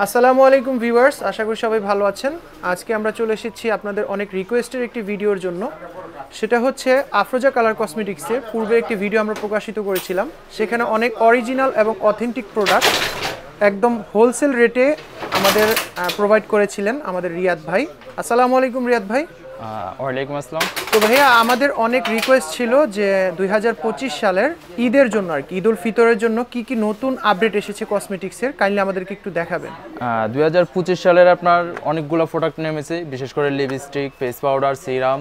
আসসালামু আলাইকুম ভিউয়ার্স, আশা করি সবাই ভালো আছেন। আজকে আমরা চলে এসেছি আপনাদের অনেক রিকোয়েস্টের একটি ভিডিওর জন্য। সেটা হচ্ছে আফরোজা কালার কসমেটিক্সের পূর্বে একটি ভিডিও আমরা প্রকাশিত করেছিলাম। সেখানে অনেক অরিজিনাল এবং অথেন্টিক প্রোডাক্ট একদম হোলসেল রেটে আমাদের প্রোভাইড করেছিলেন আমাদের রিয়াদ ভাই। আসসালামু আলাইকুম রিয়াদ ভাই। ওয়ালাইকুম আসসালাম। তো ভাইয়া, আমাদের অনেক রিকোয়েস্ট ছিল যে 2025 সালের ঈদের জন্য আর কি, ঈদ উল ফিতরের জন্য কি কি নতুন আপডেট এসেছে কসমেটিক্সের, কাইন্ডলি আমাদেরকে একটু দেখাবেন। 2025 সালের আপনার অনেকগুলো প্রোডাক্ট নেমেছে, বিশেষ করে lipstick, face powder, serum,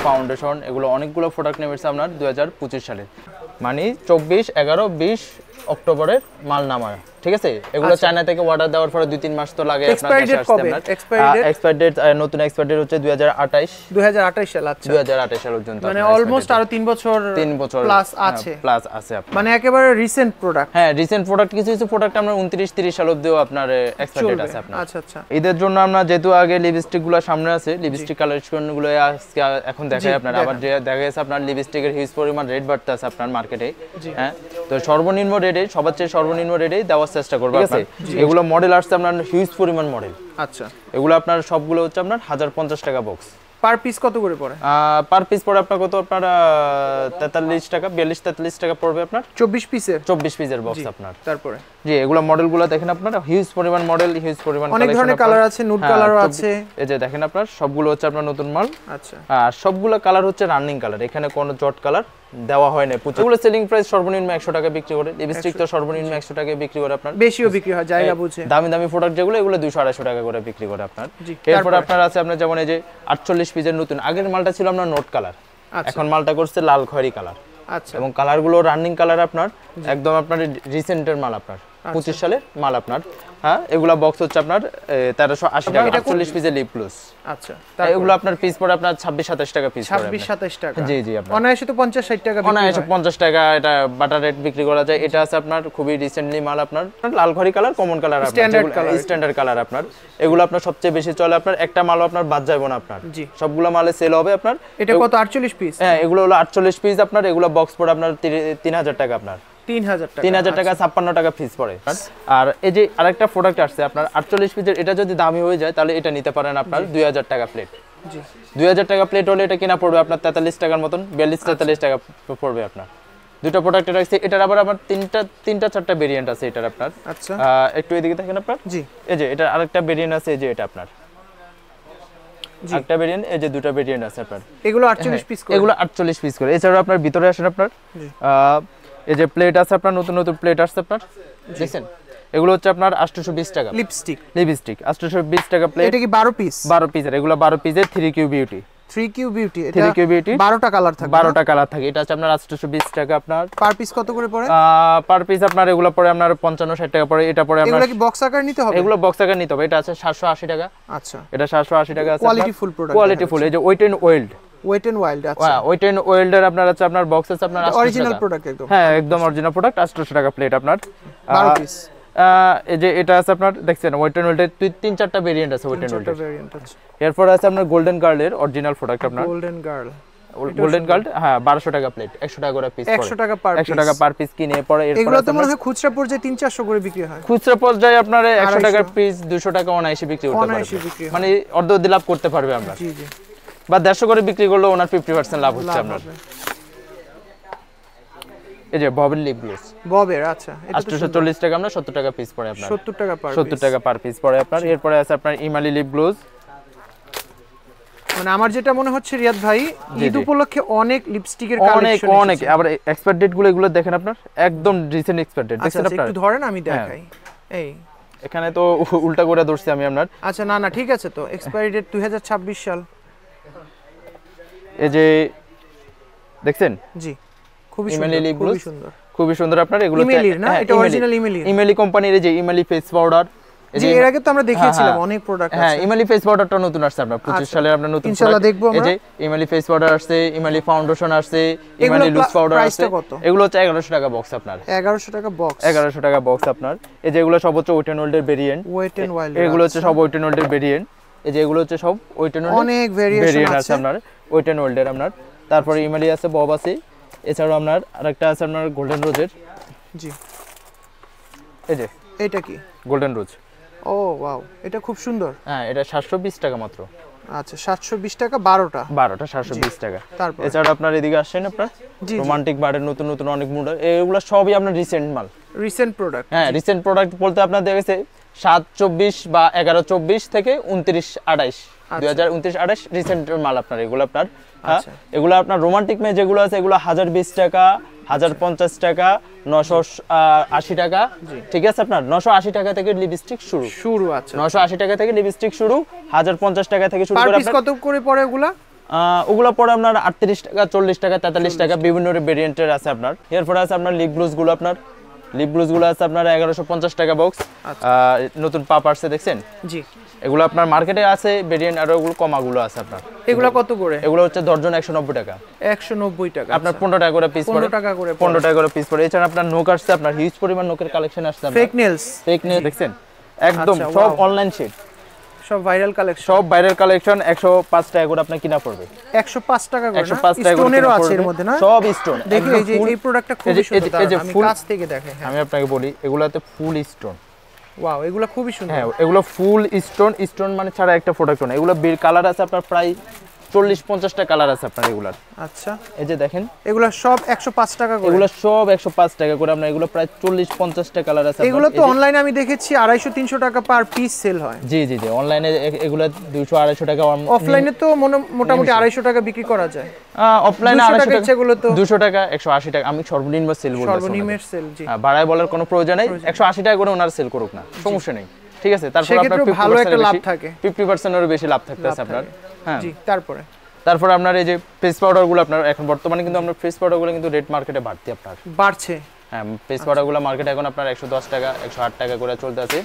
foundation, এগুলো অনেকগুলো প্রোডাক্ট নেমেছে আপনার 2025 সালে, মানে 24, 11, 20 অক্টোবরের মাল নামায়। ঠিক আছে, এগুলো চায়না থেকে অর্ডার দেওয়ার পরে 2-3 মাস তো লাগে। এক্সপায়ারি নতুন এক্সপায়ারি ডেট হচ্ছে 2028 সাল। আচ্ছা, 2028 সাল পর্যন্ত, মানে অলমোস্ট আরো 3 বছর প্লাস আছে। মানে একেবারে রিসেন্ট প্রোডাক্ট। হ্যাঁ, রিসেন্ট প্রোডাক্ট কিছু প্রোডাক্ট আমরা 29-30 সাল অবধিও আপনার এক্সপায়ারি ডেট আছে আপনার। আচ্ছা আচ্ছা। এদের জন্য আমরা যেহেতু আগে লিপস্টিক গুলো সামনে আছে, লিপস্টিক কালেকশন গুলো আজকে এখন দেখাই আপনার। আবার দেখা গেছে আপনার লিপস্টিকের হিউজ পরিমাণ রেট বাড়তে আছে আপনার মার্কেটে। হ্যাঁ, তো সর্বনিম্ন রেটে, সবার চেয়ে সর্বনিম্ন রেটেই দেওয়ার চেষ্টা করবো। ঠিক আছে, এগুলো মডেল আসছে আপনার হিউজ পরিমাণ মডেল। আচ্ছা, এগুলো আপনার সবগুলো হচ্ছে আপনার 1050 টাকা বক্স। পার পিস কত করে পড়ে? পার পিস পড়ে আপনার কত, আপনার 43 টাকা, 42-43 টাকা পড়বে আপনার 24 পিসের বক্স আপনার। তারপরে জি, এগুলো মডেলগুলো দেখেন আপনার, হিউজ পরিমাণ মডেল, হিউজ পরিমাণ অনেক ধরনের কালার আছে, নুড কালারও আছে। এই যে দেখেন আপনার, সবগুলো হচ্ছে আপনার নতুন মাল। আচ্ছা, আর সবগুলো কালার হচ্ছে রানিং কালার, এখানে কোনো জট কালার দেওয়া হয় না। এগুলো সেলিং প্রাইস সর্বনিম্ন 100 টাকা বিক্রি করে। লিপস্টিক তো সর্বনিম্ন 100 টাকায় বিক্রি করে আপনার, বেশিও বিক্রি হয় জায়গা বুঝে। দামি দামি প্রোডাক্ট যেগুলো, এগুলো 200-250 টাকা করে বিক্রি করে আপনার। এরপর আপনার আছে আপনার যেমন এই যে 48 পিসের নতুন, আগের মালটা ছিল আপনার নোট কালার, এখন মালটা করছে লাল খয়েরি কালার। আচ্ছা, এবং কালারগুলো রানিং কালার আপনার, একদম আপনার রিসেন্টের মাল আপনার, 25 সালের মাল আপনার। হ্যাঁ, এগুলা বক্স হচ্ছে আপনার 1380 টাকা, 48 পিসের লিপ গ্লস। আচ্ছা, এগুলো আপনার পিস পড়ে আপনার 26-27 টাকা পিস পড়ে। 26-27 টাকা। জি জি, আপনার অনায়াসে তো 50-60 টাকা বিক্রি হয়। অনায়াসে 50 টাকা এটা বাটার রেট বিক্রি করা যায়। এটা আছে আপনার খুবই রিসেন্টলি মাল আপনার, লাল খয়েরি কালার, কমন কালার আপনার, স্ট্যান্ডার্ড কালার আপনার। এগুলো আপনার সবচেয়ে বেশি চলে আপনার, একটা মালও আপনার বাদ যাবে না আপনার, সবগুলো মালে সেল হবে আপনার। এটা কত? 48 পিস। হ্যাঁ, এগুলো হলো 48 পিস আপনার। এগুলো বক্স পড়ে আপনার 3000 টাকা আপনার, 3000 টাকা, 56 টাকা পিস পড়ে। আর এই যে আরেকটা প্রোডাক্ট আসছে আপনার 48 পিসের, এটা যদি দামি হয়ে যায় তাহলে এটা নিতে পারেন আপনার 2000 টাকা প্লেট। জি, 2000 টাকা প্লেট হলে এটা কিনা পড়বে আপনার 43 টাকার মতন, 42-43 টাকা পড়বে আপনার। দুটো প্রোডাক্ট এটা আছে। এটার আবার আমার তিনটা চারটা ভেরিয়েন্ট আছে এটার আপনার। আচ্ছা, একটু এদিকে দেখেন আপনার। জি, এই যে এটা আরেকটা ভেরিয়েন্ট আছে, এই যে এটা আপনার একটা ভেরিয়েন্ট, এই যে দুটো ভেরিয়েন্ট আছে আপনার। এগুলো 48 পিস করে, এগুলো 48 পিস করে। এছাড়াও আপনার ভিতরে আসেন আপনার, এই যে প্লেট আছে আপনার, নতুন নতুন প্লেট আসছে আপনার, দেখছেন? এগুলো হচ্ছে আপনার 820 টাকা। লিপস্টিক 820 টাকা প্লেট। এটা কি 12 পিস? 12 পিসের, এগুলো 12 পিসের 3Q বিউটি। 3Q বিউটি, এটা 3Q বিউটি 12টা কালার থাকে। 12টা কালার থাকে। এটা আছে আপনার 820 টাকা আপনার। পার পিস কত করে পড়ে? পার পিস আপনার এগুলো পড়ে আপনার 55-60 টাকা পড়ে। এটা পড়ে আপনার, এগুলো কি বক্স আকার নিতে হবে? এগুলো বক্স আকার নিতে হবে। এটা আছে 780 টাকা। আচ্ছা, এটা 780 টাকা আছে। Quality full product, quality full. এই যে ওয়েট এন্ড ওয়েল্ড, আচ্ছা, ওয়েট এন্ড ওয়েল্ডের আপনার আছে আপনার বক্স আছে আপনার অরিজিনাল প্রোডাক্ট একদম। হ্যাঁ, একদম অরিজিনাল প্রোডাক্ট, 800 টাকা প্লেট আপনার, 12 পিস। এই যে এটা আছে আপনার, দেখছেন ওয়েট এন্ড ওয়েল্ডের 3-4টা ভেরিয়েন্ট আছে ওয়েট এন্ড ওয়েল্ডের। এরপর আছে আপনার গোল্ডেন গার্লের অরিজিনাল প্রোডাক্ট আপনার। গোল্ডেন গার্ল, হ্যাঁ, 1200 টাকা প্লেট, 100 টাকা করে পিস পড়ে। 100 টাকা পার পিস কিনে পড়ে। এগুলো তো মনে হয় খুচরা পর্যায়ে 300-400 করে বিক্রি হয়। খুচরা পর্যায়ে আপনার 100 টাকা পিস, 200 টাকা অনায়াসে বিক্রি করতে পারবে, মানে অর্ধ লাভ করতে পারবে আমরা। জি জি, বা 150 করে বিক্রি করলে ওনার 50% লাভ হচ্ছে আপনার। এই যে ববের লিপ গ্লস, আচ্ছা, এটা 840 টাকা, আমরা 70 টাকা পিস পড়ে আপনার। 70 টাকা পার পিস পড়ে আপনার। এরপরে আছে আপনার ইমালি লিপ গ্লস। মানে আমার যেটা মনে হচ্ছে রিয়াদ ভাই, ঈদ উপলক্ষে অনেক লিপস্টিকের কালেকশন, অনেক আবার এক্সপায়ার ডেট এগুলো দেখেন আপনার, একদম রিসেন্ট এক্সপায়ার ডেট দেখছেন আপনারা। একটু ধরেন আমি দেখাই। এই এখানে তো উল্টা করে ধরছি আমি আপনার। আচ্ছা, না ঠিক আছে, তো এক্সপায়ারি ডেট 2026 সাল। এই যে দেখছেন, জি, খুবই সুন্দর, খুবই সুন্দর আপনার। এগুলো ইমেলির না, এটা অরিজিনাল ইমেলি কোম্পানির। এই যে ইমেলি ফেস পাউডার, জি, এর আগে তো আমরা দেখিয়েছিলাম অনেক প্রোডাক্ট আছে। হ্যাঁ, ইমেলি ফেস পাউডারটা নতুন আসছে আপনার 25 সালে, আমরা নতুন ইনশাআল্লাহ দেখব আমরা। এই যে ইমেলি ফেস পাউডার আসছে, ইমেলি ফাউন্ডেশন আসছে, ইমেলি লুজ পাউডার আসছে। এগুলো হচ্ছে 1100 টাকা বক্স আপনার। 1100 টাকা বক্স, 1100 টাকা বক্স আপনার। এই যে এগুলো সব হচ্ছে ওয়েট এন্ড ওয়েল্ডের ভেরিয়েন্ট। এগুলো হচ্ছে সব ওয়েট এন্ড ওয়েল্ডের ভেরিয়েন্ট। এই যে এগুলো হচ্ছে সব ওয়েট এন্ড ওয়েল্ড, অনেক ভেরিয়েন্ট আছে আপনার ওয়েট এন্ড ওয়েল্ডের আপনার। তারপরে ইমেলি আছে, বব আছে। এছাড়াও আপনার আরেকটা আছে আপনার গোল্ডেন রোজের। জি, এই যে এটা কি? গোল্ডেন রোজ। ও ওয়াও, এটা খুব সুন্দর। হ্যাঁ, এটা 720 টাকা মাত্র। আচ্ছা 720 টাকা 12টা 720 টাকা। তারপর এছাড়া আপনার এদিকে আসেন আপনার রোমান্টিক বারের নতুন নতুন অনেক মডেল, এগুলো সবই আপনার রিসেন্ট মাল, রিসেন্ট প্রোডাক্ট। হ্যাঁ রিসেন্ট প্রোডাক্ট বলতে আপনার দেখেছে 724 বা 1124 থেকে 2928 2029-28 রিসেন্ট মাল আপনার এগুলো আপনার। এগুলো আপনার রোমান্টিক মে যেগুলো আছে এগুলো 1020 টাকা, 1050 টাকা, 980 টাকা, ঠিক আছে আপনার 980 টাকা থেকে লিপস্টিক শুরু। আচ্ছা 980 টাকা থেকে লিপস্টিক শুরু, 1050 টাকা থেকে শুরু করে আপনার কত করে পড়ে ওগুলা? ওগুলো পড়ে আপনার 38 টাকা, 40 টাকা, 43 টাকা, বিভিন্ন ভেরিয়েন্টের আছে আপনার। এরপরে আছে আপনার লিপ গ্লোজ গুলো, আপনার লিপ গ্লোজ গুলো আছে আপনার 1150 টাকা বক্স। নতুন পাপ আসছে দেখছেন? জি, এগুলো আপনার মার্কেটে আছে ভেরিয়েন্ট, আর ওগুলো কমাগুলো আছে আপনার। এগুলো কত করে? এগুলো হচ্ছে দর্জন 190 টাকা। 190 টাকা আপনার 15 টাকা করে পিস পড়ে। 15 টাকা করে পিস পড়ে। এছাড়া আপনার নোক আসছে, আপনার হিউজ পরিমাণ নোকের কালেকশন আসছে আপনার। ফেক নেলস দেখছেন? একদম সব অনলাইন শিট, সব ভাইরাল কালেকশন 105 টাকা করে আপনার কিনা পড়বে। 105 টাকা করে। 105 টাকা করে স্টোনেরও আছে এর মধ্যে না? সব স্টোন। দেখি এই যে এই প্রোডাক্টটা খুবই সুন্দর, আমি কাছ থেকে দেখে। আমি আপনাকে বলি এগুলাতে ফুল স্টোন। ওয়াও, এগুলো খুবই সুন্দর। হ্যাঁ, এগুলো ফুল স্টোন মানে ছাড়া একটা প্রোডাক্ট না। এগুলো কালার আছে আপনার প্রায় 40-50টা কালার আছে আপনার এগুলার। আচ্ছা, এই যে দেখেন এগুলো সব 105 টাকা করে। এগুলো সব 105 টাকা করে আপনার। এগুলো প্রায় 40-50টা কালার আছে। এগুলো তো অনলাইনে আমি দেখেছি 250-300 টাকা পার পিস সেল হয়। জি জি জি, অনলাইনে এগুলো 200-250 টাকা। অফলাইনে তো মোটামুটি 250 টাকা বিক্রি করা যায়। অফলাইনে 200 টাকা, এগুলো তো 200 টাকা, 180 টাকা। আমি সর্বনিম্ন সেল বলছি, সর্বনিম্নের সেল। জি, বাড়ায় বলার কোনো প্রয়োজন নেই। 180 টাকা করে ওনার সেল করুক না, সমস্যা নেই, ঠিক আছে। তারপর আপনার ভালো একটা লাভ থাকে, 50% এর বেশি লাভ থাকতেছে আপনার। হ্যাঁ জি, তারপর আপনার এই যে ফেস পাউডারগুলো আপনার এখন বর্তমানে কিন্তু আপনার ফেস পাউডারগুলো কিন্তু রেড মার্কেটে বাড়ছে। হ্যাঁ, ফেস পাউডারগুলো মার্কেটে এখন আপনার 110 টাকা, 108 টাকা করে চলতেছে।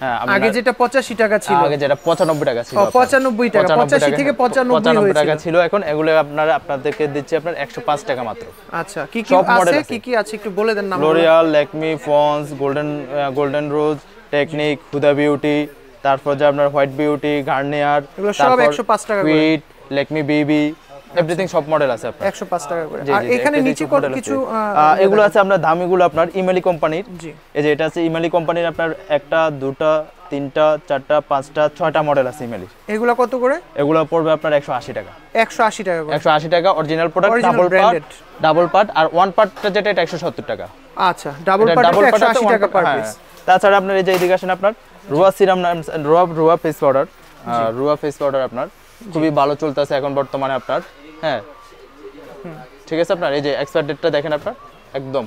হ্যাঁ, আগে যেটা 85 টাকা ছিল, আগে যেটা 95 টাকা ছিল, 95 টাকা, 85 থেকে 95 টাকা ছিল। এখন এগুলো আপনাদেরকে দিচ্ছি আপনার 105 টাকা মাত্র। আচ্ছা, কি কি আছে একটু বলে দেন না? L'Oreal, Lakme, Pond's, Golden Rose, Technic, Huda Beauty, তারপর যে আপনার হোয়াইট বিউটি, গার্নিয়ার, এগুলো সব 105 টাকা করে। কুইট, ল্যাকমি বেবি, এভরিথিং সব মডেল আছে আপনার 105 টাকা করে। আর এখানে নিচে কত কিছু এগুলো আছে আপনার দামিগুলো আপনার ইমালি কোম্পানির। জি, এই যে এটা আছে ইমালি কোম্পানির আপনার 1টা 2টা 3টা 4টা 5টা 6টা মডেল আছে ইমালি। এগুলো কত করে? এগুলো পড়বে আপনার 180 টাকা। 180 টাকা করে। 180 টাকা অরিজিনাল প্রোডাক্ট, ডাবল পার্ট। আর ওয়ান পার্টটা যেটা এটা 170 টাকা। আচ্ছা, ডাবল পার্ট 180 টাকা পার পিস। তাছাড়া আপনার এই যে এদিকে আসেন, আপনার রুয়া serum, রুয়া face powder, রুয়া face powder আপনার খুবই ভালো চলতেছে এখন বর্তমানে আপনার। হ্যাঁ, ঠিক আছে। আপনার এই যে এক্সপায়ার ডেটটা দেখেন, আপনার একদম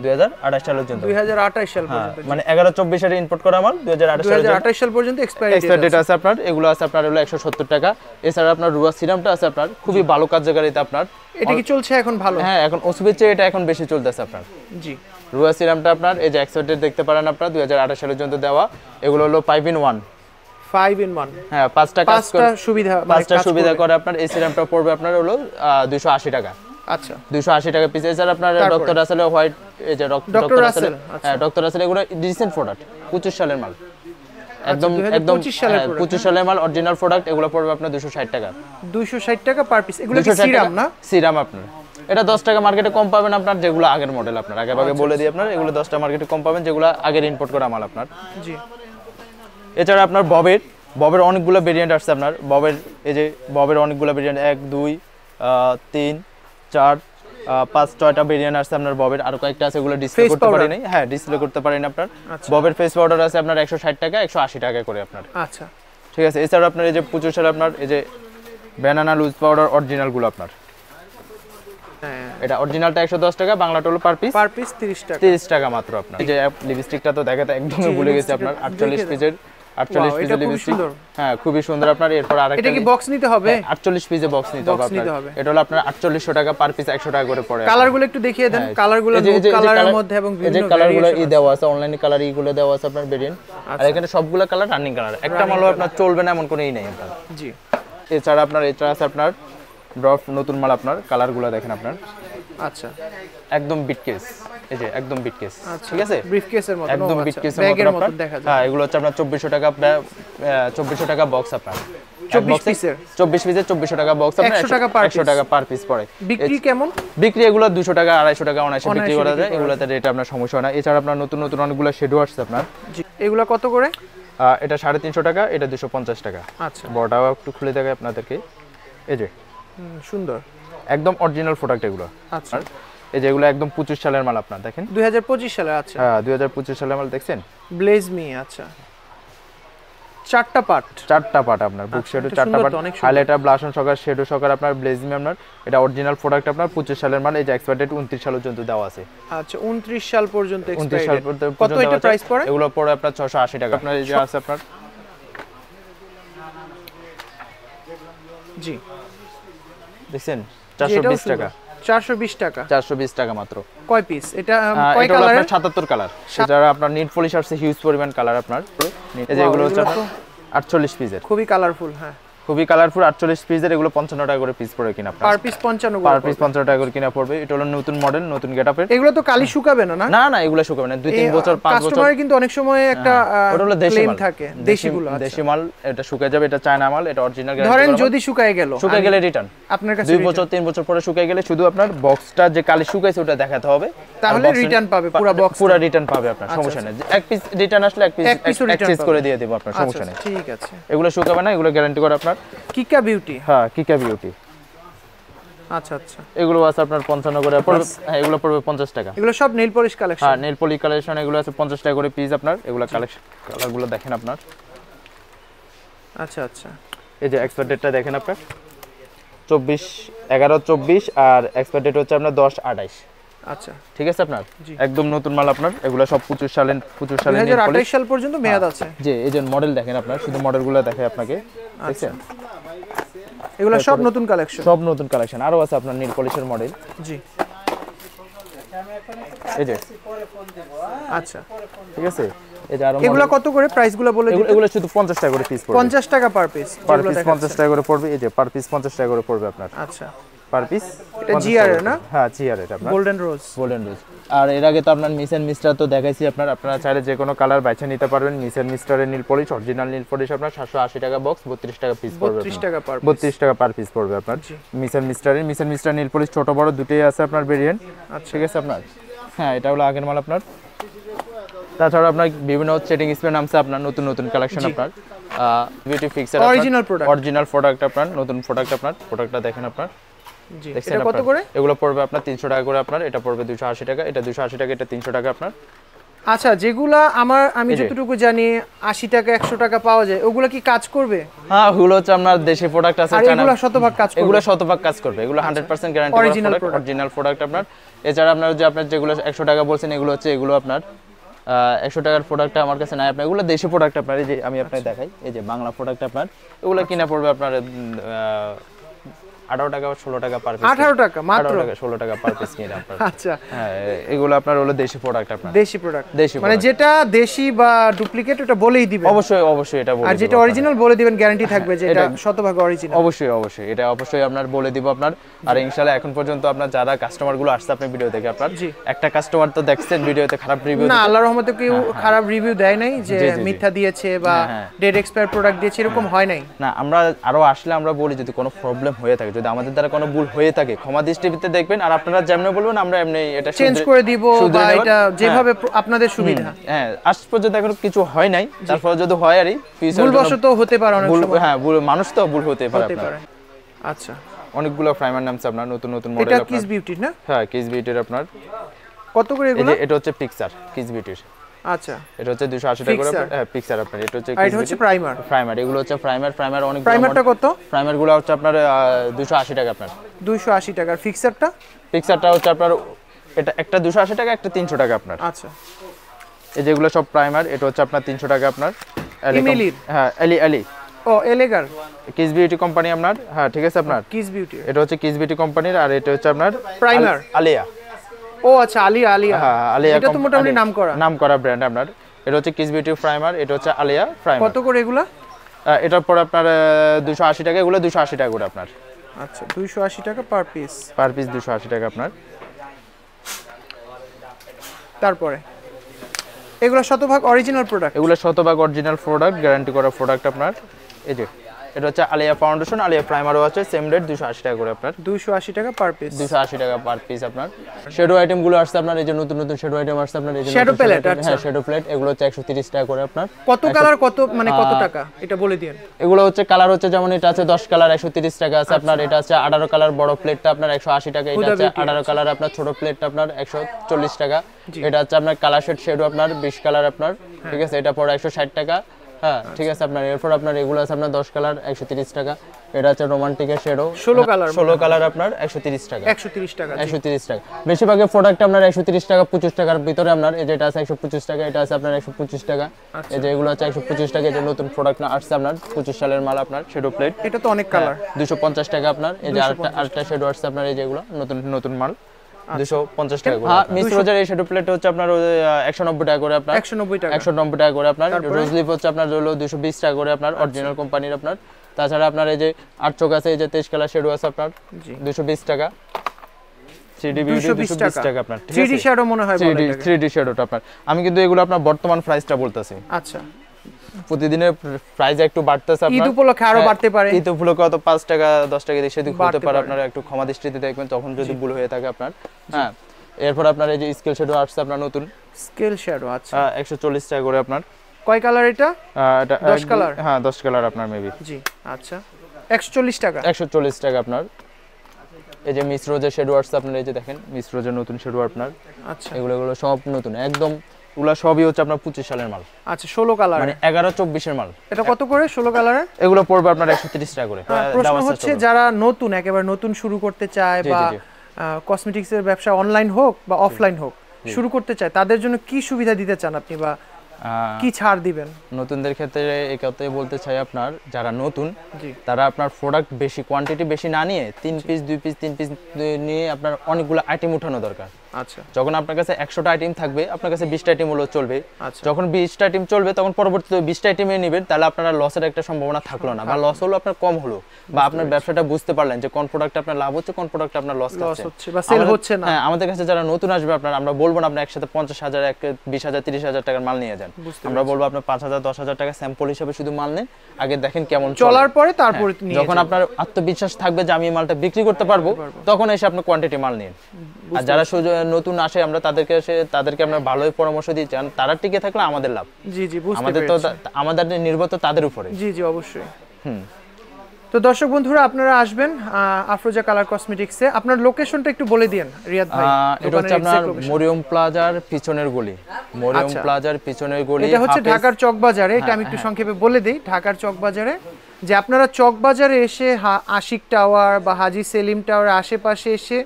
2028 সাল পর্যন্ত। 2028 সাল পর্যন্ত, মানে 11-24 এর ইম্পোর্ট করা মাল 2028 সাল পর্যন্ত এক্সপায়ার ডেট আছে আপনার। এগুলো আছে আপনার হলো 170 টাকা। এছাড়া আপনার রুয়া সিরামটা আছে আপনার খুবই ভালো কার্যকারিতা আপনার। এটা কি চলছে এখন ভালো? হ্যাঁ, এখন ওষুধের চেয়ে এটা এখন বেশি চলতেছে আপনার। জি, রুয়া সিরামটা আপনার এই যে এক্সপায়ার ডেট দেখতে পারেন আপনার 2028 সাল পর্যন্ত দেওয়া। এগুলো হলো 5 in 1। হ্যাঁ, 5টা সুবিধা করে আপনার। এই সিরামটা পড়বে আপনার হলো 280 টাকা। আচ্ছা, 280 টাকা পিস। এছাড়া আপনার ডক্টর রাসেল হোয়াইট, এই যে ডক্টর রাসেল, হ্যাঁ ডক্টর রাসেল, এগুলো রিসেন্ট প্রোডাক্ট, 25 সালের মাল, একদম 25 সালের মাল, অরিজিনাল প্রোডাক্ট। এগুলো পড়বে আপনার 260 টাকা। 260 টাকা পার পিস। এগুলো কি সিরাম না? সিরাম আপনার এটা 10 টাকা মার্কেটে কম পাবেন আপনার, যেগুলো আগের মডেল আপনার। আগেভাগে বলে দিই আপনার, এগুলো 10 টাকা মার্কেটে কম পাবেন, যেগুলো আগের ইম্পোর্ট করা মাল আপনার। জি, এছাড়া আপনার ববের অনেকগুলো ভেরিয়েন্ট আসছে আপনার। এই যে ববের অনেকগুলো ভেরিয়েন্ট 1 2 3 4 5 6টা ভেরিয়েন্ট আসছে আপনার ববের। আর কয়েকটা আছে, এগুলো ডিসপ্লে করতে পারি নাই। হ্যাঁ, ডিসপ্লে করতে পারেন আপনার। ববের ফেস পাউডার আছে আপনার 160 টাকা, 180 টাকা করে আপনার। আচ্ছা, ঠিক আছে। এছাড়া আপনার এই যে 25 সালে আপনার এই যে ব্যানানা লুজ পাউডার অরিজিনাল গুলো আপনার, এটা অরিজিনালটা 110 টাকা, বাংলাটা হলো পার পিস 30 টাকা মাত্র আপনার। এই যে লিপস্টিকটা তো দেখাতে একদমই ভুলে গেছি আপনার, 48 পিসের লিপস্টিক। হ্যাঁ, খুবই সুন্দর আপনার। এরপর আরেকটা, এটা কি বক্স নিতে হবে? 48 পিসে বক্স নিতে হবে আপনার। এটা হলো আপনার 4800 টাকা পার পিস, 100 টাকা করে পড়ে। কালারগুলো একটু দেখিয়ে দেন। কালারগুলো কালারের মধ্যে এবং বিভিন্ন কালারগুলো দেওয়া আছে, অনলাইনে কালার এইগুলো দেওয়া আছে আপনার ভেরিয়েন্ট। আর এখানে সবগুলো কালার রানিং কালার, একটা মালও আপনার চলবে না এমন কোনোই নাই আপনার। জি, এছাড়া আপনার এটা আছে আপনার ড্রপ নতুন মাল আপনার। কালারগুলো দেখেন আপনার। আচ্ছা, একদম বিট কেস, এই যে একদম বিট কেস, ঠিক আছে, ব্রিফ কেসের মতো, একদম বিট কেসের মতো আপনার। হ্যাঁ, এগুলো হচ্ছে আপনার 2400 টাকা, প্রায় 2400 টাকা বক্স আপনার। 24 পিসের 2400 টাকা বক্স আপনার 100 টাকা পার পিস পড়ে। বিক্রি কেমন? বিক্রি এগুলো 200 টাকা 250 টাকা অনায়াসে বিক্রি করা যায়, এগুলোতে রেট আপনার সমস্যা হয় না। এছাড়া আপনার নতুন নতুন অনেকগুলো শেডও আসছে আপনার। জি, এগুলো কত করে? এটা 350 টাকা, এটা 250 টাকা। আচ্ছা, বড়টাও একটু খুলে দেখাই আপনাদেরকে। এই যে সুন্দর একদম অরিজিনাল প্রোডাক্ট এগুলো। আচ্ছা, এই যে এগুলো একদম 25 সালের মাল আপনার দেখেন, 2025 সালে। আচ্ছা, হ্যাঁ 2025 সালের মাল দেখছেন। Bless me. আচ্ছা, চারটা পার্ট আপনার বুক শেডও চারটা পার্ট, হাইলাইটার ব্লাশন সকার শেডও সকার আপনার ব্লেজ মি আপনার। এটা অরিজিনাল প্রোডাক্ট আপনার 25 সালের মাল। এই যে এক্সপায়ার ডেট 29 সাল পর্যন্ত দেওয়া আছে। আচ্ছা, 29 সাল পর্যন্ত 29 সাল পর্যন্ত। কত এটা প্রাইস পড়ে? এগুলো পড়ে আপনার 680 টাকা। আপনার এই যে আছে আপনার, জি দেখছেন 420 টাকা। 420 টাকা, 420 টাকা মাত্র। কয় পিস এটা? কয় কালারের? 77 কালার। যারা আপনার নিট পলিশ আসছে হিউজ পরিমাণ কালার আপনার। এই যে এগুলো হচ্ছে 48 পিসের, খুবই কালারফুল। হ্যাঁ, খুবই কালারফুল 48 পিসের। এগুলো 55 টাকা করে পিস পড়ে কিনা আপনার। পার পিস 55 পার পিস 55 টাকা করে কিনা পড়বে। এটা হলো নতুন মডেল, নতুন গেটআপের। এগুলো তো কালি শুকাবে না? না না, এগুলো শুকাবে না 2-3 বছর 5 বছর। কাস্টমারের কিন্তু অনেক সময় একটা ওটা হলো দেশি মাল থাকে, দেশিগুলো। দেশি মাল, এটা শুকায় যাবে, এটা চায়না মাল, এটা অরিজিনাল গ্যারান্টি। ধরেন যদি শুকায় গেলে রিটার্ন আপনার কাছে 2 বছর 3 বছর পরে শুকায় গেলে শুধু আপনার বক্সটা যে কালি শুকাইছে ওটা দেখাতে হবে, তাহলে রিটার্ন পাবে, পুরো বক্স পুরো রিটার্ন পাবে আপনার। সমস্যা নেই, এক পিস রিটার্ন আসলে এক পিস করে দিয়ে দেব আপনার, সমস্যা নেই। ঠিক আছে, এগুলো শুকাবে না, এগুলো গ্যারান্টি করে আপনার। কিকা বিউটি। হ্যাঁ, কিকা বিউটি। আচ্ছা আচ্ছা, এগুলো আছে আপনার 55 করে পড়বে। হ্যাঁ, এগুলো পড়বে 50 টাকা। এগুলো সব নেল পলিশ কালেকশন। হ্যাঁ, নেল পলিশ কালেকশন। এগুলো আছে 50 টাকা করে পিস আপনার। এগুলো কালেকশন, কালারগুলো দেখেন আপনার। আচ্ছা আচ্ছা, এই যে এক্সপায়ার ডেটটা দেখেন আপনার 24/11/24 আর এক্সপায়ার ডেট হচ্ছে আপনার 10/28। আচ্ছা, ঠিক আছে আপনার, একদম নতুন মাল আপনার। এগুলো সব 25 সালে 2028 সাল পর্যন্ত মেয়াদ আছে। জি, এই যে মডেল দেখেন আপনার, শুধু মডেলগুলো দেখাই আপনাকে। দেখছেন এগুলো সব নতুন কালেকশন, সব নতুন কালেকশন। আরো আছে আপনার নীল পলিশের মডেল। জি, এই যে আচ্ছা, ঠিক আছে। এই যে আরো এগুলো কত করে প্রাইসগুলো বলে দিন। এগুলো শুধু 50 টাকা করে পিস পড়বে। 50 টাকা পার পিস। পার পিস 50 টাকা করে পড়বে। এই যে পার পিস 50 টাকা করে পড়বে আপনার। আচ্ছা, পার পিস। এটা জিআর এর না? হ্যাঁ, জিআর এটা আপনার গোল্ডেন রোজ। আর এর আগে তো আপনার মিস এন্ড মিস্টার তো দেখাইছি আপনার। আপনারা চাইলে যে কোনো কালার বেছে নিতে পারবেন। মিস এন্ড মিস্টারের nail polish, original nail polish আপনার 780 টাকা বক্স, 32 টাকা পিস পড়বে। 32 টাকা পার পিস পড়বে আপনার। Miss and mister nail polish ছোট বড় দুটোই আছে আপনার ভেরিয়েন্ট। ঠিক আছে আপনার। হ্যাঁ, এটা হলো আগের মাল আপনার। তাছাড়া আপনার বিভিন্ন সেটিং স্প্রে নামছে আপনার, নতুন নতুন কালেকশন আপনার। বিউটি ফিক্সার অরিজিনাল প্রোডাক্ট আপনার, নতুন প্রোডাক্ট আপনার। প্রোডাক্টটা দেখেন আপনার। জি, এটা কত করে? এগুলো পড়বে আপনার 300 টাকা করে আপনার। এটা পড়বে 280 টাকা, এটা 280 টাকা, এটা 300 টাকা আপনার। আচ্ছা, যেগুলা আমি যতটুকু জানি 80 টাকা 100 টাকা পাওয়া যায়, ওগুলা কি কাজ করবে? হ্যাঁ, ওগুলো হচ্ছে আপনার দেশি প্রোডাক্ট আছে, আর এগুলো শতভাগ কাজ করবে। এগুলো শতভাগ কাজ করবে। এগুলো 100% গ্যারান্টি অরিজিনাল প্রোডাক্ট আপনার। এছাড়া আপনার যে আপনার যেগুলো 100 টাকা বলছেন, এগুলো হচ্ছে এগুলো আপনার 100 টাকার প্রোডাক্টটা আমার কাছে নাই আপনার। এগুলো দেশি প্রোডাক্ট আপনার। এই যে আমি আপনাকে দেখাই, এই যে বাংলা প্রোডাক্ট আপনার। এগুলো কিনা পড়বে আপনার 18 টাকা 16 টাকা পার পিস। 18 টাকা মাত্র? 16 টাকা পার পিস কিনা আপনার। আচ্ছা, হ্যাঁ, এগুলো আপনার হলো দেশি প্রোডাক্ট আপনার। দেশি প্রোডাক্ট মানে যেটা দেশি বা ডুপ্লিকেট ওটা বলেই দিবেন। অবশ্যই এটা বলে। আর যেটা অরিজিনাল বলে দিবেন, গ্যারান্টি থাকবে যে এটা শতভাগ অরিজিনাল। অবশ্যই এটা অবশ্যই আপনার বলে দিব আপনার। আর ইনশাআল্লাহ এখন পর্যন্ত আপনার যারা কাস্টমার গুলো আসছে আপনার ভিডিও দেখে আপনার, একটা কাস্টমার তো দেখছেন ভিডিওতে খারাপ রিভিউ। না, আল্লাহর রহমতে কেউ খারাপ রিভিউ দেয় নাই যে মিথ্যা দিয়েছে বা ডেড এক্সপায়ার প্রোডাক্ট দিয়েছে, এরকম হয় নাই। না, আমরা আরো আসলে আমরা বলি যদি কোনো প্রবলেম হয়ে থাকে, যদি আমাদের দ্বারা কোনো ভুল হয়ে থাকে ক্ষমা দৃষ্টিতে দেখবেন। আর আপনারা যেমন বলবেন আমরা এমনি এটা চেঞ্জ করে দিব বা এটা যেভাবে আপনাদের সুবিধা। হ্যাঁ, আজ পর্যন্ত এখন কিছু হয় নাই। তারপর যদি হয় আর ভুলবশত হতে পারে অনেক সময়। হ্যাঁ, মানুষ তো ভুল হতে পারে আপনার। আচ্ছা, অনেকগুলো প্রাইমার নামছে আপনার, নতুন মডেল আপনার। এটা কিস বিউটি না? হ্যাঁ, কিস বিউটির আপনার। কত করে এগুলো? এটা হচ্ছে পিকচার কিস বিউটির। আচ্ছা, এটা হচ্ছে 280 টাকা করে। হ্যাঁ, পিকচার আপনার। এটা হচ্ছে প্রাইমার। এগুলো হচ্ছে প্রাইমার অনেক। প্রাইমারটা কত? প্রাইমারগুলো হচ্ছে আপনার 280 টাকা আপনার। 280 টাকা। ফিক্সারটা হচ্ছে আপনার, এটা একটা 280 টাকা, একটা 300 টাকা আপনার। আচ্ছা, এই যেগুলো সব প্রাইমার। এটা হচ্ছে আপনার 300 টাকা আপনার। হ্যাঁ, এলি ও এলেগার কিস বিউটি কোম্পানি আপনার। হ্যাঁ, ঠিক আছে আপনার। কিস বিউটি, এটা হচ্ছে কিস বিউটি কোম্পানির। আর এটা হচ্ছে আপনার প্রাইমার আলিয়া। ও আচ্ছা, আলিয়া। হ্যাঁ, আলিয়া এটা তো মোটামুটি নামকরা ব্র্যান্ড আপনার। এটা হচ্ছে কিস বিউটি প্রাইমার, এটা হচ্ছে আলিয়া প্রাইমার। কত করে এগুলা? এটার পর আপনার 280 টাকা। এগুলো 280 টাকা করে আপনার। আচ্ছা, 280 টাকা পার পিস। 280 টাকা আপনার। তারপরে এগুলো শতভাগ অরিজিনাল প্রোডাক্ট। এগুলো শতভাগ অরিজিনাল প্রোডাক্ট, গ্যারান্টি করা প্রোডাক্ট আপনার। এই যে এটা হচ্ছে আলিয়া ফাউন্ডেশন, আলিয়া প্রাইমারও আছে, সেম রেট 280 টাকা করে আপনার। 280 টাকা পার পিস, 280 টাকা পার পিস আপনার। শ্যাডো আইটেম গুলো আসছে আপনার, এই যে নতুন নতুন শ্যাডো আইটেম আসছে আপনার, এই যে শ্যাডো প্যালেট। হ্যাঁ শ্যাডো প্লেট, এগুলো হচ্ছে 130 টাকা করে আপনার। কত কালার, কত মানে কত টাকা এটা বলে দিন। এগুলো হচ্ছে কালার হচ্ছে যেমন এটা আছে 10 কালার 130 টাকা আছে আপনার, এটা আছে 18 কালার বড় প্লেটটা আপনার 180 টাকা, এটা আছে 18 কালার আপনার ছোট প্লেটটা আপনার 140 টাকা, এটা আছে আপনার কালার শেড শ্যাডো আপনার 20 কালার আপনার, ঠিক আছে, এটা পড়ে 160 টাকা। হ্যাঁ ঠিক আছে আপনার। এরপর আপনার এগুলো আছে আপনার 10 কালার 130 টাকা, এটা আছে রোমান্টিকের শ্যাডো 16 কালার আপনার 130 টাকা, 130 টাকা। বেশিরভাগের প্রোডাক্ট আপনার 130 টাকা 25 টাকার ভিতরে আপনার, এই যে এটা আছে 125 টাকা, এটা আছে আপনার 125 টাকা, এই যে এগুলো আছে 125 টাকা, এই যে নতুন প্রোডাক্ট না আসছে আপনার 25 সালের মাল আপনার শ্যাডো প্লেট, এটা তো অনেক কালার, 250 টাকা আপনার। এই যে আরেকটা শ্যাডো আসছে আপনার, এই যে এগুলো নতুন নতুন মাল 250 টাকা করে। হ্যাঁ মিস রোজার এই শ্যাডো প্লেট হচ্ছে আপনার 190 টাকা করে আপনার, 190 টাকা করে আপনার। রোজ লিফ হচ্ছে আপনার হলো 220 টাকা করে আপনার, অরিজিনাল কোম্পানির আপনার। তাছাড়া আপনার এই যে 8 চোখ আছে, এই যে 23 কালার শ্যাডো আছে আপনার 220 টাকা, 3D বিউটি 220 টাকা আপনার, ঠিক আছে। 3D শ্যাডো মনে হয় বলে এটাকে, 3D শ্যাডোটা আপনার। আমি কিন্তু এগুলো আপনার বর্তমান প্রাইসটা বলতাছি। আচ্ছা, প্রতিদিনের প্রাইস একটু বাড়তেছে আপনার, ঈদ উপলক্ষে আরো বাড়তে পারে, ঈদ উপলক্ষে হয়তো 5 টাকা 10 টাকা দিয়ে সেদিক হতে পারে, আপনারা একটু ক্ষমা দৃষ্টিতে দেখবেন তখন যদি ভুল হয়ে থাকে আপনার। হ্যাঁ এরপর আপনার এই যে স্কেল শ্যাডো আসছে আপনার নতুন স্কেল শ্যাডো, আচ্ছা 140 টাকা করে আপনার। কয় কালার এটা? এটা 10 কালার, হ্যাঁ 10 কালার আপনার মেবি, জি আচ্ছা 140 টাকা, 140 টাকা আপনার। এই যে মিস রোজের শ্যাডো আসছে আপনার, এই যে দেখেন মিস রোজের নতুন শ্যাডো আপনার, আচ্ছা এগুলো সব নতুন একদম, এগুলা সবই হচ্ছে আপনার 25 সালের মাল, আচ্ছা 16 কালার মানে 11-24 এর মাল। এটা কত করে 16 কালারের? এগুলো পড়বে আপনার 130 টাকা করে। প্রশ্ন হচ্ছে যারা নতুন একেবারে নতুন শুরু করতে চায় বা কসমেটিক্স এর ব্যবসা অনলাইন হোক বা অফলাইন হোক শুরু করতে চায়, তাদের জন্য কি সুবিধা দিতে চান আপনি বা কি ছাড় দিবেন? নতুনদের ক্ষেত্রে এই কথাই বলতে চাই আপনার, যারা নতুন তারা আপনার প্রোডাক্ট বেশি কোয়ান্টিটি বেশি না নিয়ে 3 পিস 2 পিস 3 পিস নিয়ে আপনার অনেকগুলো আইটেম উঠানো দরকার। আচ্ছা যখন আপনার কাছে 100টা আইটেম থাকবে, আপনার কাছে 20টা আইটেম হলো চলবে। আচ্ছা যখন 20টা আইটেম চলবে তখন পরবর্তীতে 20টা আইটেমে নেবেন, তাহলে আপনার লসের একটা সম্ভাবনা থাকলো না, বা লস হলো আপনার কম হলো, বা আপনার ব্যবসাটা বুঝতে পারলেন যে কোন প্রোডাক্ট আপনার লাভ হচ্ছে, কোন প্রোডাক্ট আপনার লস হচ্ছে বা সেল হচ্ছে না। হ্যাঁ আমাদের কাছে যারা নতুন আসবে আপনার, আমরা বলবো না আপনি একসাথে 50,000 20,000 30,000 টাকার মাল নিয়ে যান, আমরা বলবো আপনার 5,000 10,000 টাকা স্যাম্পল হিসেবে শুধু মাল নেন, আগে দেখেন কেমন চলার পরে তারপরে নিয়ে যখন আপনার আত্মবিশ্বাস থাকবে যে আমি এই মালটা বিক্রি করতে পারবো, তখন এসে আপনি কোয়ান্টিটি মাল নিন। আর যারা নতুন আসে আমরা তাদেরকে আমরা ভালোই পরামর্শ দিই, চান তারা টিকে থাকলে আমাদের লাভ। জি জি বুঝতে আমাদের তো আমাদের নির্ভর তো তাদের উপরে। জি জি অবশ্যই। তো দর্শক বন্ধুরা আপনারা আসবেন আফরোজা কালার কসমেটিক্সে, আপনার লোকেশনটা একটু বলে দিন রিয়াদ ভাই। এটা হচ্ছে আপনার মরিয়ম প্লাজার পিছনের গলি, মরিয়ম প্লাজার পিছনের গলি, এটা হচ্ছে ঢাকার চকবাজারে। এটা আমি একটু সংক্ষেপে বলে দেই, ঢাকার চকবাজারে, যে আপনারা চকবাজারে এসে আশিক টাওয়ার বা হাজী সেলিম টাওয়ারের আশেপাশে এসে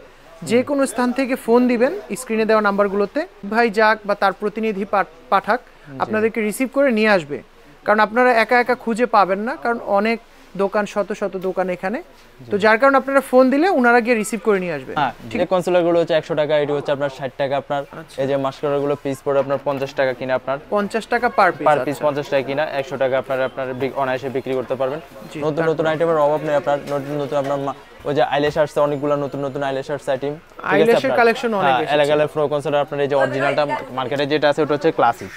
যে কোনো স্থান থেকে ফোন দিবেন স্ক্রিনে দেওয়া নাম্বারগুলোতে, ভাই যাক বা তার প্রতিনিধি পাঠাক আপনাদেরকে রিসিভ করে নিয়ে আসবে, কারণ আপনারা একা একা খুঁজে পাবেন না, কারণ অনেক দোকান, শত শত দোকান এখানে, তো যার কারণে আপনারা ফোন দিলে ওনারা গিয়ে রিসিভ করে নিয়ে আসবে। ঠিক আছে, কনসিলার গুলো হচ্ছে 100 টাকা, এটি হচ্ছে আপনার 60 টাকা আপনার। এই যে মাস্কারা গুলো পিস পড়ে আপনার 50 টাকা কিনা, আপনার 50 টাকা পার পিস 50 টাকা কিনা, 100 টাকা আপনার অনায়াসে বিক্রি করতে পারবেন। নতুন নতুন আইটেমের অভাব নেই আপনার, নতুন নতুন আপনার ওই যে আইল্যাশ আসছে অনেকগুলো নতুন নতুন আইল্যাশ আইটেম, আইল্যাশের কালেকশন অনেক বেশি। এলাকালে ফ্রো কনসিলার আপনার এই যে অরিজিনালটা মার্কেটে যেটা আছে ওটা হচ্ছে ক্লাসিক,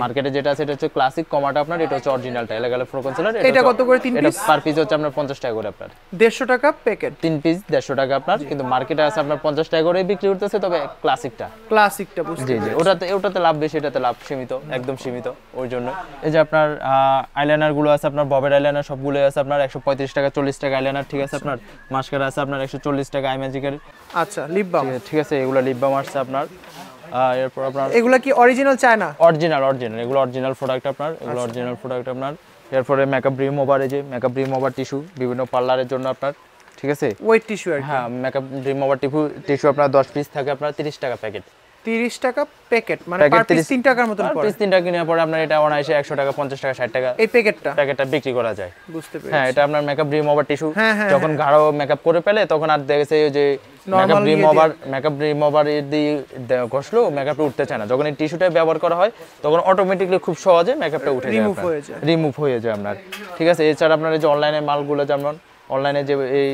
মার্কেটে যেটা আছে এটা হচ্ছে ক্লাসিক, কমাটা আপনার এটা হচ্ছে অরিজিনালটা এলাকালে ফ্রো কনসিলার। এটা কত করে 3 পিস? পার পিস হচ্ছে আপনার 50 টাকা করে আপনার, 150 টাকা প্যাকেট, 3 পিস 150 টাকা আপনার, কিন্তু মার্কেটে আছে আপনার 50 টাকা করে বিক্রি করতেছে, তবে ক্লাসিকটা বুঝতে জি ওটাতে লাভ বেশি, এটাতে লাভ সীমিত, একদম সীমিত। ওই জন্য এই যে আপনার আইলাইনার গুলো আছে আপনার, ববের আইলাইনার সবগুলো আছে আপনার 135 টাকা 40 টাকা আইলাইনার, ঠিক আছে। আপনার মাস্কারা আছে আপনার 140 টাকা আইম্যাজিকের, আচ্ছা লিপ বাম, ঠিক আছে, এগুলো লিপ বাম আসছে আপনার। এরপর আপনার এগুলা কি অরিজিনাল চায়না? অরিজিনাল এগুলো অরিজিনাল প্রোডাক্ট আপনার, এগুলো অরিজিনাল প্রোডাক্ট আপনার। এরপরে মেকআপ রিমুভার, এই যে মেকআপ রিমুভার টিস্যু বিভিন্ন পার্লারের জন্য আপনার, ঠিক আছে, ওয়েট টিস্যু আর হ্যাঁ মেকআপ রিমুভার টিস্যু আপনার 10 পিস থাকে আপনার 30 টাকা প্যাকেট, 30 টাকা প্যাকেট, মানে পার পিস 3 টাকার মতন পড়ে। পিস 3 টাকা কিনে পরে আপনার এটা অনায়াসে 100 টাকা 50 টাকা 60 টাকা এই প্যাকেটটা বিক্রি করা যায়। বুঝতে পেরেছি। হ্যাঁ এটা আপনার মেকআপ রিমুভার টিস্যু, যখন গাঢ় মেকআপ করে ফেলে তখন আর দেখেছে ওই যে মেকআপ রিমুভার দিয়ে ঘষলো মেকআপটা উঠতে চায় না, যখন এই টিস্যুটা ব্যবহার করা হয় তখন অটোমেটিক্যালি খুব সহজে মেকআপটা উঠে যায়, রিমুভ হয়ে যায় আপনার, ঠিক আছে। এছাড়া আপনার এই যে অনলাইনে মালগুলো, যেমন অনলাইনে যে এই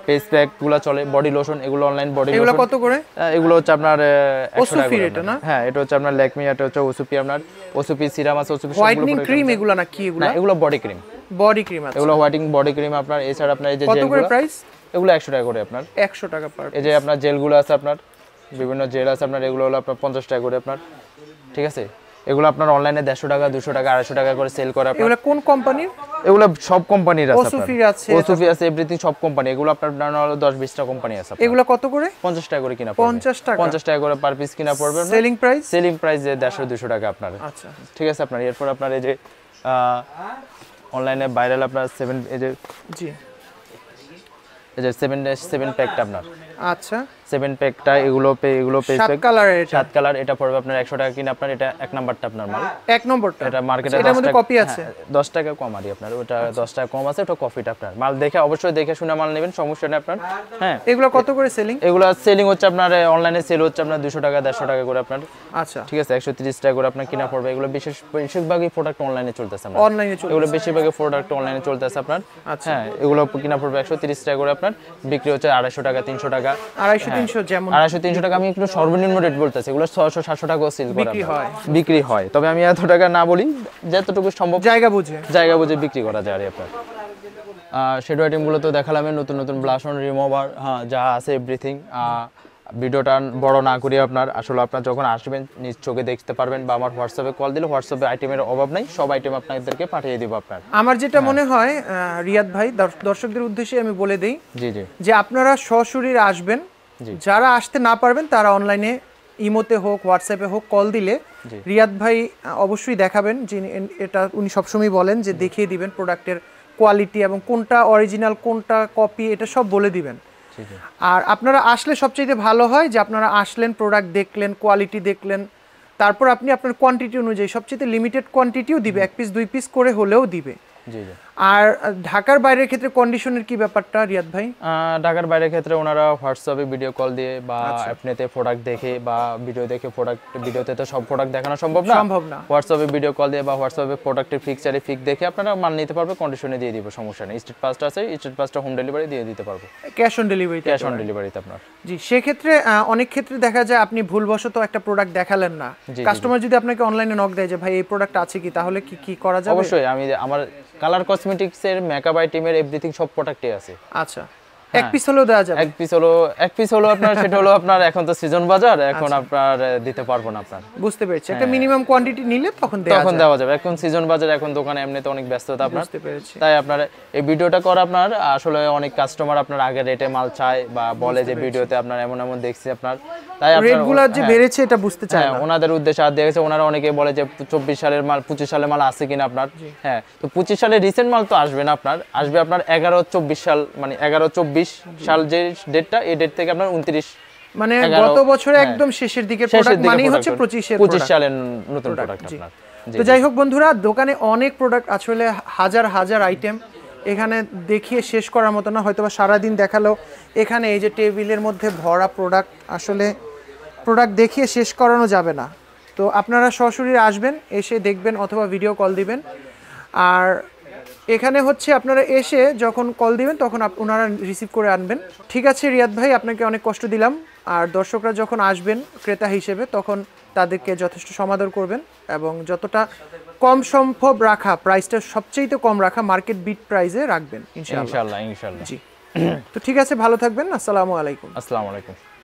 ফেস প্যাক গুলো চলে, বডি লোশন, এগুলো অনলাইন বডি লোশন, এগুলো কত করে? এগুলো হচ্ছে আপনার 100 টাকা করে, এটা না? হ্যাঁ এটা হচ্ছে আপনার ল্যাকমি, এটা হচ্ছে ওসুপি, আপনার ওসুপি সিরাম আছে, ওসুপি হোয়াইটনিং ক্রিম, এগুলো না কি এগুলো? না এগুলো বডি ক্রিম, বডি ক্রিম আছে, এগুলো হোয়াইটিং বডি ক্রিম আপনার। এছাড়া আপনার এই যে কত করে প্রাইস? এগুলো 100 টাকা করে আপনার। 100 টাকা পার। এই যে আপনার জেলগুলো আছে আপনার, বিভিন্ন জেল আছে আপনার, এগুলো হলো আপনার 50 টাকা করে আপনার, ঠিক আছে। এগুলো আপনার অনলাইনে 150 টাকা 200 টাকা 250 টাকা করে সেল করে আপনার। এগুলো কোন কোম্পানির? এগুলো সব কোম্পানির আছে আপনার, ওসুফি আছে, ওসুফি আছে, এভরিথিং সব কোম্পানি। এগুলো আপনার হলো 10-20টা কোম্পানি আছে। এগুলো কত করে? 50 টাকা করে কিনা পড়বে। 50 টাকা করে পার পিস কিনা পড়বে। Selling price? সেলিং প্রাইস যে 150-200 টাকা আপনার। আচ্ছা ঠিক আছে আপনার। এরপর আপনার এই যে অনলাইনে ভাইরাল আপনার 7 এই যে জি এই যে 7 প্যাকটা আপনার। আচ্ছা 7 প্যাকটা এগুলো 7 কালারের, 7 কালার। এটা পড়বে আপনার 100 টাকা কিনা আপনার। এটা এক নাম্বারটা আপনার মাল, এক নম্বরটা। এটা মার্কেটে এটার মধ্যে কপি আছে 10 টাকা কম আর আপনার। ওটা 10 টাকা কম আছে, ওটা কপিটা আপনার। মাল দেখে অবশ্যই দেখে শুনে মাল নেবেন, সমস্যা নেই আপনার। হ্যাঁ এগুলো কত করে সেলিং? এগুলো সেলিং হচ্ছে আপনার অনলাইনে সেল হচ্ছে আপনার 200 টাকা 150 টাকা করে আপনার। আচ্ছা ঠিক আছে 130 টাকা করে আপনার কিনা পড়বে। এগুলো বেশিরভাগই প্রোডাক্ট অনলাইনে চলতেছে আপনার, অনলাইনে চলতেছে। এগুলো বেশিরভাগই প্রোডাক্ট অনলাইনে চলতেছে আপনার। হ্যাঁ এগুলো কিনা পড়বে 130 টাকা করে আপনার, বিক্রি হচ্ছে 250 টাকা 300 টাকা। 250-300 যেমন 250-300 টাকা। আমি একটু সর্বনিম্ন রেট বলতেছি, এগুলো 600-700 টাকাও সেল করা বিক্রি হয়। তবে আমি এত টাকা না বলি, যতটুকু সম্ভব জায়গা বুঝে বিক্রি করা যায় আর আপনার। শেডো আইটেমগুলো তো দেখালাম, নতুন নতুন ব্লাশ অন রিমুভার, হ্যাঁ যা আছে এভরিথিং। ভিডিওটা বড় না করি আপনার, আসলে আপনার যখন আসবেন নিজ চোখে দেখতে পারবেন, বা আমার হোয়াটসঅ্যাপে কল দিলে হোয়াটসঅ্যাপে আইটেমের অভাব নাই, সব আইটেম আপনাদেরকে পাঠিয়ে দিব আপনার। আমার যেটা মনে হয় রিয়াদ ভাই, দর্শকদের উদ্দেশ্যে আমি বলে দেই জি জি যে আপনারা সশরীরে আসবেন, যারা আসতে না পারবেন তারা অনলাইনে ইমোতে হোক হোয়াটসঅ্যাপে হোক কল দিলে রিয়াদ ভাই অবশ্যই দেখাবেন। যে এটা উনি সবসময় বলেন যে দেখিয়ে দিবেন প্রোডাক্টের কোয়ালিটি এবং কোনটা অরিজিনাল কোনটা কপি, এটা সব বলে দিবেন। আর আপনারা আসলে সবচেয়ে ভালো হয় যে আপনারা আসলেন, প্রোডাক্ট দেখলেন, কোয়ালিটি দেখলেন, তারপর আপনি আপনার কোয়ান্টিটি অনুযায়ী সবচেয়ে লিমিটেড কোয়ান্টিটিও দিবে, 1 পিস 2 পিস করে হলেও দিবে। আর ঢাকার বাইরের ক্ষেত্রে কন্ডিশনের কি ব্যাপারটা রিয়াদ ভাই? ঢাকার বাইরের ক্ষেত্রে ওনারা হোয়াটসঅ্যাপে ভিডিও কল দিয়ে বা অ্যাপনেতে প্রোডাক্ট দেখে বা ভিডিও দেখে, প্রোডাক্ট ভিডিওতে তো সব প্রোডাক্ট দেখানো সম্ভব না। হোয়াটসঅ্যাপে ভিডিও কল দিয়ে বা হোয়াটসঅ্যাপে প্রোডাক্টের পিকচারে পিক দেখে আপনারা মাল নিতে পারবে, কন্ডিশনে দিয়ে দিব, সমস্যা নেই। স্টেট পাসটা আছে, স্টেট পাসটা হোম ডেলিভারি দিয়ে দিতে পারবো, ক্যাশ অন ডেলিভারিতে আপনার। জি সেক্ষেত্রে অনেক ক্ষেত্রে দেখা যায় আপনি ভুলবশত একটা প্রোডাক্ট দেখালেন না, কাস্টমার যদি আপনাকে অনলাইনে নক দেয় যে ভাই এই প্রোডাক্ট আছে কি, তাহলে কি করা যাবে? অবশ্যই আমি আমার কালার কসমেটিক্স এর মেকআপ আইটেমের এভরিথিং সব প্রোডাক্টই আছে। আচ্ছা এক পিস হলো দেওয়া যাবে? এক পিস হলো আপনার, সেটা হলো আপনার এখন তো সিজন বাজার, এখন আপনার দিতে পারবো না আপনার। বুঝতে পেরেছি, একটা মিনিমাম কোয়ান্টিটি নিলে তখন দেওয়া যাবে। এখন সিজন বাজার, এখন দোকানে এমনিতে অনেক ব্যস্ততা আপনার। বুঝতে পেরেছি। তাই আপনার এই ভিডিওটা করা আপনার, আসলে অনেক কাস্টমার আপনার আগে রেটে মাল চায় বা বলে যে ভিডিওতে আপনার এমন দেখছি আপনার, তাই আপনার রেটগুলো যে বেড়েছে এটা বুঝতে চায় না। ওনাদের উদ্দেশ্যে আর দেখেছে, ওনারা অনেকে বলে যে 24 সালের মাল 25 সালের মাল আছে কিনা আপনার। হ্যাঁ তো 25 সালের রিসেন্ট মাল তো আসবে না আপনার, আসবে আপনার 11-24 সাল, মানে 11-24 সাল যে ডেটটা, এই ডেট থেকে আপনার 29 মানে গত বছরে একদম শেষের দিকের প্রোডাক্ট, মানে হচ্ছে 25 সালের নতুন প্রোডাক্ট আপনার। তো যাই হোক বন্ধুরা, দোকানে অনেক প্রোডাক্ট, আসলে হাজার হাজার আইটেম, এখানে দেখিয়ে শেষ করার মতো না, হয়তো বা সারাদিন দেখালো। এখানে এই যে টেবিলের মধ্যে ভরা প্রোডাক্ট, আসলে প্রোডাক্ট দেখিয়ে শেষ করানো যাবে না। তো আপনারা সরাসরি আসবেন, এসে দেখবেন অথবা ভিডিও কল দিবেন। আর এখানে হচ্ছে আপনারা এসে যখন কল দিবেন তখন ওনারা রিসিভ করে আনবেন। ঠিক আছে রিয়াদ ভাই, আপনাকে অনেক কষ্ট দিলাম। আর দর্শকরা যখন আসবেন ক্রেতা হিসেবে, তখন তাদেরকে যথেষ্ট সমাদর করবেন এবং যতটা কম সম্ভব রাখা, প্রাইসটা সবচেয়ে কম রাখা, মার্কেট বিট প্রাইসে রাখবেন ইনশাআল্লাহ। ইনশাআল্লাহ। জি তো ঠিক আছে, ভালো থাকবেন। আসসালামু আলাইকুম। আসসালামু আলাইকুম।